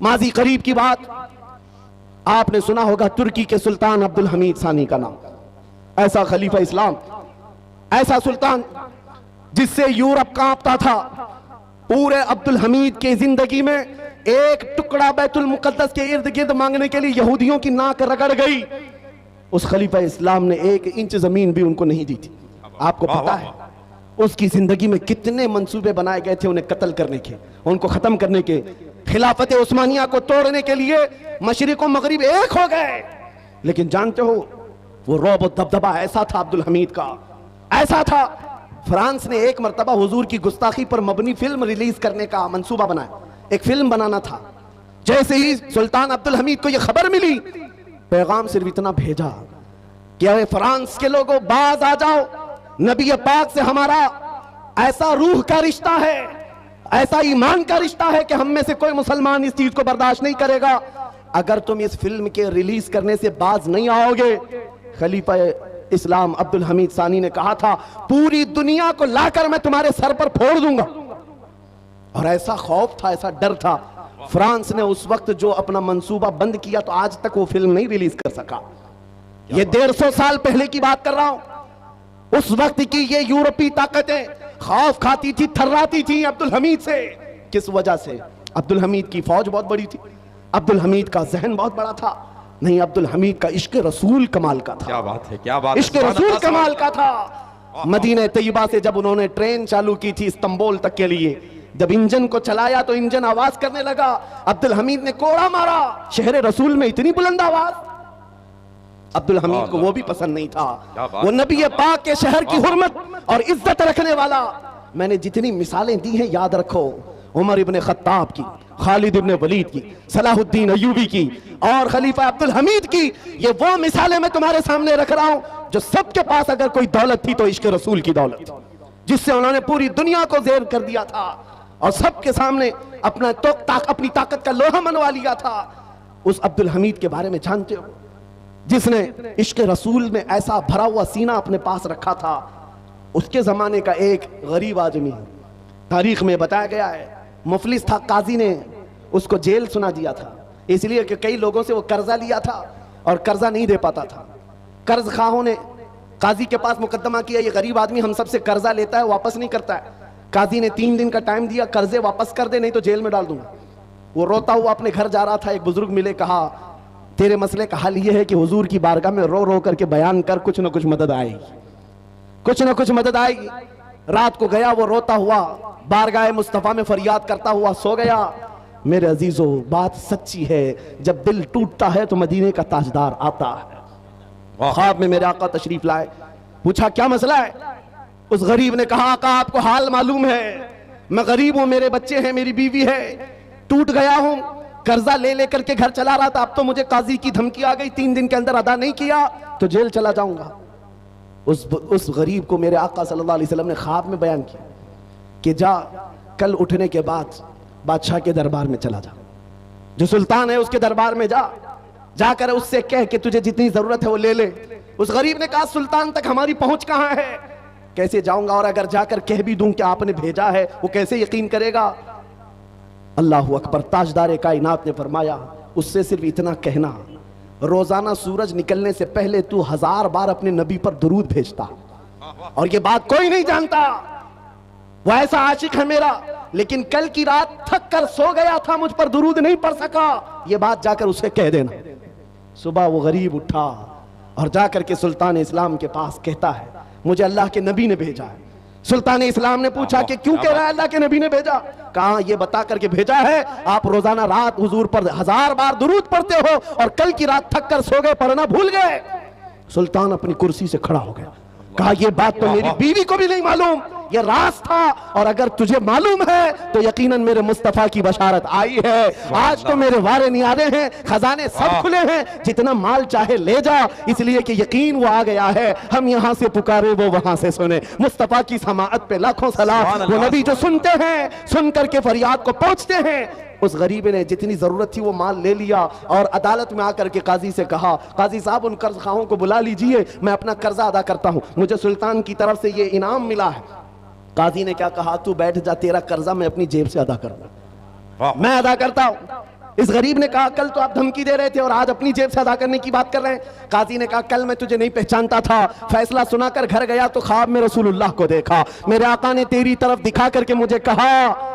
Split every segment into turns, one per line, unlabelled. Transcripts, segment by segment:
माजी करीब की बात, आपने सुना होगा तुर्की के सुल्तान अब्दुल हमीद सानी का नाम। ऐसा खलीफा इस्लाम, ऐसा सुल्तान जिससे यूरोप कांपता था। पूरे अब्दुल हमीद की जिंदगी में एक टुकड़ा बैतुल मुकद्दस के इर्द गिर्द मांगने के लिए यहूदियों की नाक रगड़ गई। उस खलीफा इस्लाम ने 1 इंच जमीन भी उनको नहीं दी थी। आपको पता है उसकी जिंदगी में कितने मंसूबे बनाए गए थे उन्हें कत्ल करने के, उनको खत्म करने के, खिलाफत उस्मानिया को तोड़ने के लिए मशरिक और मगरिब एक हो गए। लेकिन जानते हो वो रौब और दबदबा ऐसा था अब्दुल हमीद का, ऐसा था। फ्रांस ने एक मरतबा हुजूर की गुस्ताखी पर मबनी फिल्म रिलीज करने का मंसूबा बनाया, एक फिल्म बनाना था। जैसे ही सुल्तान अब्दुल हमीद को यह खबर मिली, पैगाम सिर्फ इतना भेजा कि अरे फ्रांस के लोगों बाज आ जाओ, नबी पाक से हमारा ऐसा रूह का रिश्ता है, ऐसा ईमान का रिश्ता है कि हम में से कोई मुसलमान इस चीज को बर्दाश्त नहीं करेगा। अगर तुम इस फिल्म के रिलीज करने से बाज नहीं आओगे, खलीफा इस्लाम अब्दुल हमीद सानी ने कहा था पूरी दुनिया को लाकर मैं तुम्हारे सर पर फोड़ दूंगा। और ऐसा खौफ था, ऐसा डर था। फ्रांस ने उस वक्त जो अपना मंसूबा बंद किया तो आज तक वो फिल्म नहीं रिलीज कर सका। ये 150 साल पहले की बात कर रहा हूं। उस वक्त की ये यूरोपीय ताकतें खौफ खाती थी, थर्राती थी अब्दुल हमीद से। किस वजह से? अब्दुल हमीद की फौज बहुत बड़ी थी, अब्दुल हमीद का जहन बहुत बड़ा था। नहीं, अब्दुल हमीद का इश्क रसूल कमाल का था।
क्या बात है, क्या बात है,
इश्क रसूल कमाल का था। मदीना तैयबा से जब उन्होंने ट्रेन चालू की थी इस्तांबुल तक के लिए, जब इंजन को चलाया तो इंजन आवाज करने लगा, अब्दुल हमीद ने कोड़ा मारा। शहर रसूल में इतनी बुलंद आवाज, अब्दुल हमीद को वो भी पसंद नहीं था। वो नबी पाक के शहर की हुर्मत और इज्जत रखने वाला। मैंने जितनी मिसालें दी हैं याद रखो, उमर इब्ने खत्ताब की, खालिद इब्ने वलीद की, सलाहुद्दीन अयूबी की और खलीफा अब्दुल हमीद की, ये वो मिसालें मैं तुम्हारे सामने रख रहा हूं जो सबके पास अगर कोई दौलत थी तो इश्क रसूल की दौलत थी, जिससे उन्होंने पूरी दुनिया को ज़ेर कर दिया था और सबके सामने अपनी ताकत का लोहा मनवा लिया था। उस अब्दुल हमीद के बारे में जानते हो, जिसने इश्क रसूल में ऐसा भरा हुआ सीना अपने पास रखा था। उसके जमाने का एक गरीब आदमी, तारीख में बताया गया है, मुफलिस था, काजी ने उसको जेल सुना दिया था, इसलिए कि कई लोगों से वो कर्जा लिया था और कर्जा नहीं दे पाता था। कर्ज खाहों ने काजी के पास मुकदमा किया, ये गरीब आदमी हम सबसे कर्जा लेता है, वापस नहीं करता है। काजी ने 3 दिन का टाइम दिया, कर्जे वापस कर दे नहीं तो जेल में डाल दूंगा। वो रोता हुआ अपने घर जा रहा था, एक बुजुर्ग मिले, कहा तेरे मसले का हल ये है कि हुजूर की बारगाह में रो रो करके बयान कर, कुछ ना कुछ मदद आएगी, कुछ ना कुछ मदद आएगी। रात को गया वो रोता हुआ, बारगाह मुस्तफा में फरियाद करता हुआ सो गया। मेरे अजीजों, बात सच्ची है, जब दिल टूटता है तो मदीने का ताजदार आता है। ख्वाब में मेरे आका तशरीफ लाए, पूछा क्या मसला है? उस गरीब ने कहा आका आपको हाल मालूम है, मैं गरीब हूं, मेरे बच्चे हैं, मेरी बीवी है, टूट गया हूं, कर्जा ले लेकर के घर चला रहा था, अब तो मुझे काजी की धमकी आ गई, 3 दिन के अंदर अदा नहीं किया तो जेल चला जाऊंगा। उस गरीब को मेरे आका सल्लल्लाहु अलैहि वसल्लम ने ख्वाब में बयान किया कि जा कल उठने के बाद बादशाह के दरबार में चला जा, जो सुल्तान है उसके दरबार में जा, जाकर उससे कह कि तुझे जितनी जरूरत है वो ले ले। उस गरीब ने कहा सुल्तान तक हमारी पहुंच कहां है, कैसे जाऊंगा, और अगर जाकर कह भी दूं कि आपने भेजा है वो कैसे यकीन करेगा। अल्लाहु अकबर। ताजदार कायनात ने फरमाया उससे सिर्फ इतना कहना, रोजाना सूरज निकलने से पहले तू 1000 बार अपने नबी पर दुरूद भेजता, और ये बात कोई नहीं जानता, वो ऐसा आशिक है मेरा, लेकिन कल की रात थक कर सो गया था, मुझ पर दुरूद नहीं पढ़ सका, ये बात जाकर उसे कह देना। सुबह वो गरीब उठा और जाकर के सुल्तान इस्लाम के पास कहता है मुझे अल्लाह के नबी ने भेजा है। सुल्तान इस्लाम ने पूछा कि क्यों कह रहा है अल्लाह के नबी ने भेजा? कहा ये बता करके भेजा है आप रोजाना रात हुजूर पर 1000 बार दुरूद पढ़ते हो और कल की रात थक कर सो गए, पढ़ना भूल गए। सुल्तान अपनी कुर्सी से खड़ा हो गया, कहा ये बात तो मेरी बीवी को भी नहीं मालूम, ये राज था, और अगर तुझे मालूम है तो यकीनन मेरे मुस्तफा की बशारत आई है। आज तो मेरे वारे नियारे हैं, खजाने सब खुले हैं, जितना माल चाहे ले जा, इसलिए कि यकीन वो आ गया है, हम यहाँ से पुकारे वो वहां से सुने। मुस्तफा की समाअत पे लाखों सलाम। वो नबी जो सुनते हैं, सुन करके फरियाद को पहुंचते हैं। उस गरीब ने जितनी जरूरत थी वो माल ले लिया और अदालत में आकर के काजी से कहा काजी साहब उन कर्ज खाओं को बुला लीजिए, मैं अपना कर्जा अदा करता हूं, मुझे सुल्तान की तरफ से ये इनाम मिला है। काजी ने क्या कहा, तू बैठ जा, तेरा कर्जा मैं अपनी जेब से अदा करूंगा, मैं अदा करता हूं। इस गरीब ने कहा कल तो आप धमकी दे रहे थे और आज अपनी जेब से अदा करने की बात कर रहे हैं। काजी ने कहा कल मैं तुझे नहीं पहचानता था, फैसला सुनाकर घर गया तो ख्वाब में रसूलुल्लाह को देखा, मेरे आका ने तेरी तरफ दिखा करके मुझे कहा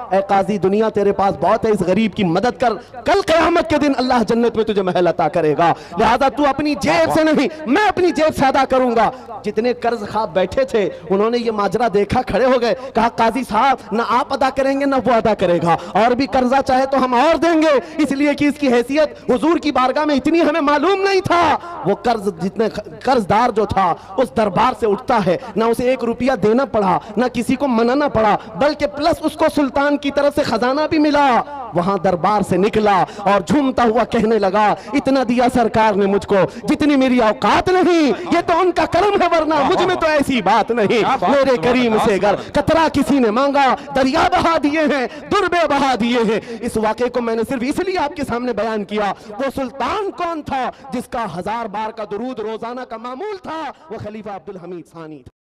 ए काजी दुनिया तेरे पास बहुत है, इस गरीब की मदद कर, कल क़यामत के दिन अल्लाह जन्नत में तुझे महल अता करेगा, लिहाजा तू अपनी जेब से नहीं मैं अपनी जेब से अदा करूंगा। जितने कर्ज ख्वाब बैठे थे उन्होंने ये माजरा देखा, खड़े हो गए, कहा काजी साहब ना आप अदा करेंगे ना वो अदा करेगा, और भी कर्जा चाहे तो हम और देंगे, इसलिए कि इसकी हैसियत हुजूर की बारगाह में इतनी हमें मालूम नहीं था। वो कर्ज जितने कर्जदार जो था उस दरबार से उठता है, ना उसे 1 रुपया देना पड़ा ना किसी को मनाना पड़ा, बल्कि प्लस उसको सुल्तान की तरफ से खजाना भी मिला। वहां दरबार से निकला और झूमता हुआ कहने लगा इतना दिया सरकार ने मुझको जितनी मेरी औकात नहीं, ये तो उनका करम है वरना मुझ में तो ऐसी बात नहीं। मेरे करीम से अगर कतरा किसी ने मांगा दरिया बहा दिए हैं, दुर्बे बहा दिए हैं। इस वाक़े को मैंने सिर्फ इसलिए आपके सामने बयान किया, वो सुल्तान कौन था जिसका 1000 बार का दुरूद रोजाना का मामूल था, वो खलीफा अब्दुल हमीद सानी था।